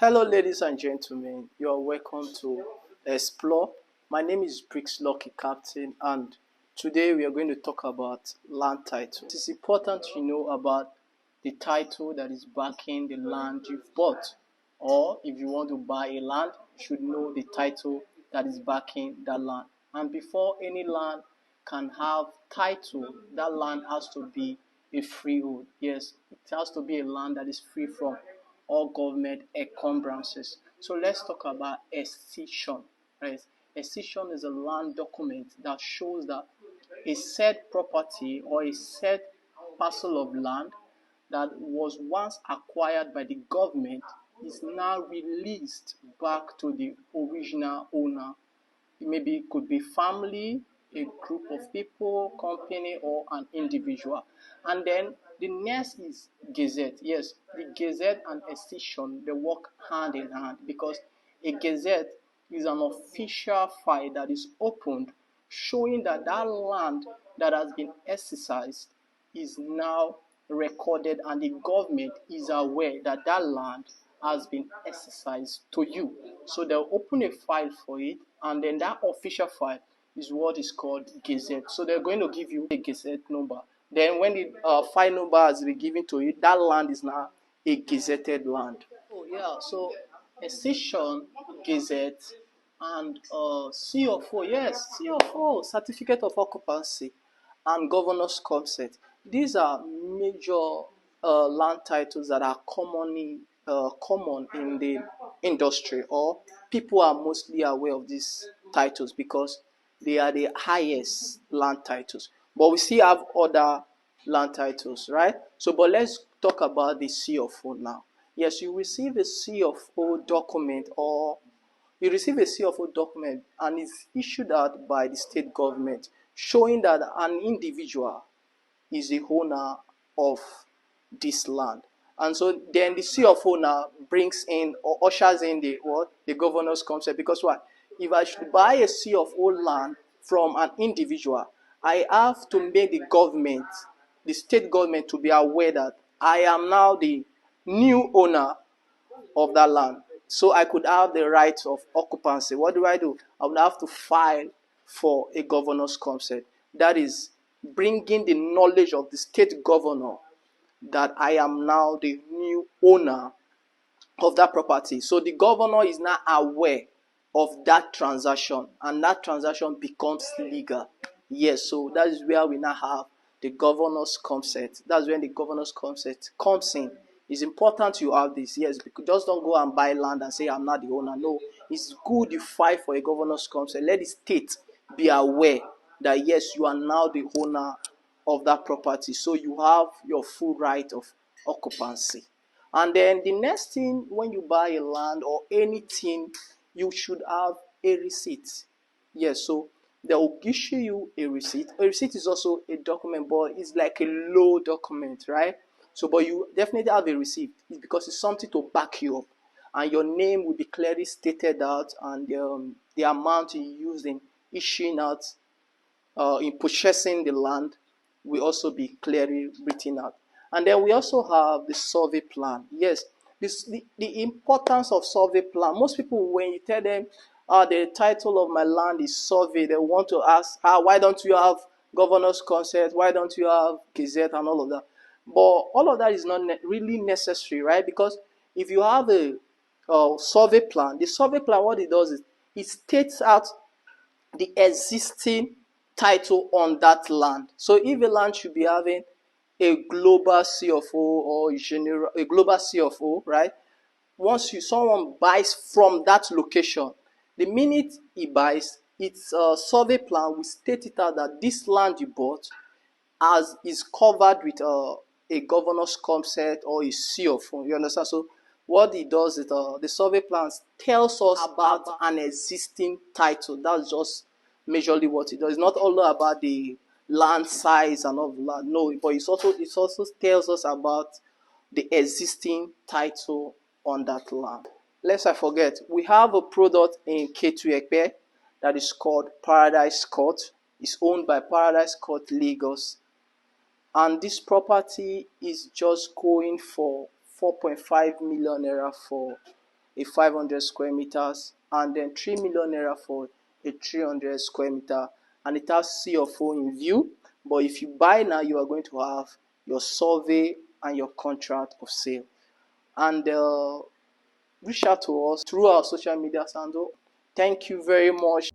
Hello, ladies and gentlemen. You are welcome to Explore. My name is Bricks Lucky Captain, and today we are going to talk about land title. It is important to know about the title that is backing the land you've bought, or if you want to buy a land, you should know the title that is backing that land. And before any land can have title, that land has to be a freehold. Yes, it has to be a land that is free from all government encumbrances. So let's talk about escission. Right? Escission is a land document that shows that a said property or a said parcel of land that was once acquired by the government is now released back to the original owner. Maybe it could be family, a group of people, company, or an individual. And then the next is gazette. Yes, the gazette and escission, they work hand in hand, because a gazette is an official file that is opened showing that that land that has been exercised is now recorded, and the government is aware that that land has been exercised to you. So they'll open a file for it, and then that official file is what is called gazette. So they're going to give you a gazette number. Then when the file number has been given to you, that land is now a gazetted land. Oh yeah, so escission, gazette, and CFO. Yes, CFO, certificate of occupancy, and governor's consent. These are major land titles that are common in the industry, or people are mostly aware of these titles because they are the highest land titles. But we still have other land titles, right? So, but let's talk about the CFO now. Yes, you receive a CFO document, or you receive a CFO document, and it's issued out by the state government showing that an individual is the owner of this land. And so then the CFO now brings in or ushers in the governor's consent. Because what? If I should buy a CFO land from an individual, I have to make the government, the state government, to be aware that I am now the new owner of that land. So I could have the right of occupancy. What do? I would have to file for a governor's consent. That is bringing the knowledge of the state governor that I am now the new owner of that property. So the governor is now aware of that transaction, and that transaction becomes legal. Yes, so that is where we now have the governor's consent. That's when the governor's consent comes in. It's important you have this. Yes, because just don't go and buy land and say I'm not the owner. No, it's good you file for a governor's consent. Let the state be aware that yes, you are now the owner of that property. So you have your full right of occupancy. And then the next thing, when you buy a land or anything, you should have a receipt. Yes, so they will issue you a receipt. A receipt is also a document, but it's like a low document, right? So, but you definitely have a receipt. It's because it's something to back you up, and your name will be clearly stated out, and the amount you used in issuing out, in purchasing the land, will also be clearly written out. And then we also have the survey plan. Yes, the importance of survey plan. Most people, when you tell them the title of my land is survey, they want to ask, why don't you have governor's consent? Why don't you have gazette and all of that? But all of that is not really necessary, right? Because if you have a survey plan, the survey plan, what it does is it states out the existing title on that land. So if a land should be having a global CFO or a global CFO, right? Once someone buys from that location, the minute he buys, its survey plan will state it out that this land you bought as is covered with a governor's consent or a CFO. You understand? So what it does is the survey plans tells us about an existing title. That's just majorly what it does. It's not all about the land size and all of that. No, but it also tells us about the existing title on that land. Lest I forget, we have a product in Ketu Ekpe that is called Paradise Court. It's owned by Paradise Court Lagos, and this property is just going for 4.5 million naira for a 500 square meters, and then 3 million naira for a 300 square meter, and it has C of O in view. But if you buy now, you are going to have your survey and your contract of sale. And reach out to us through our social media handle. Thank you very much.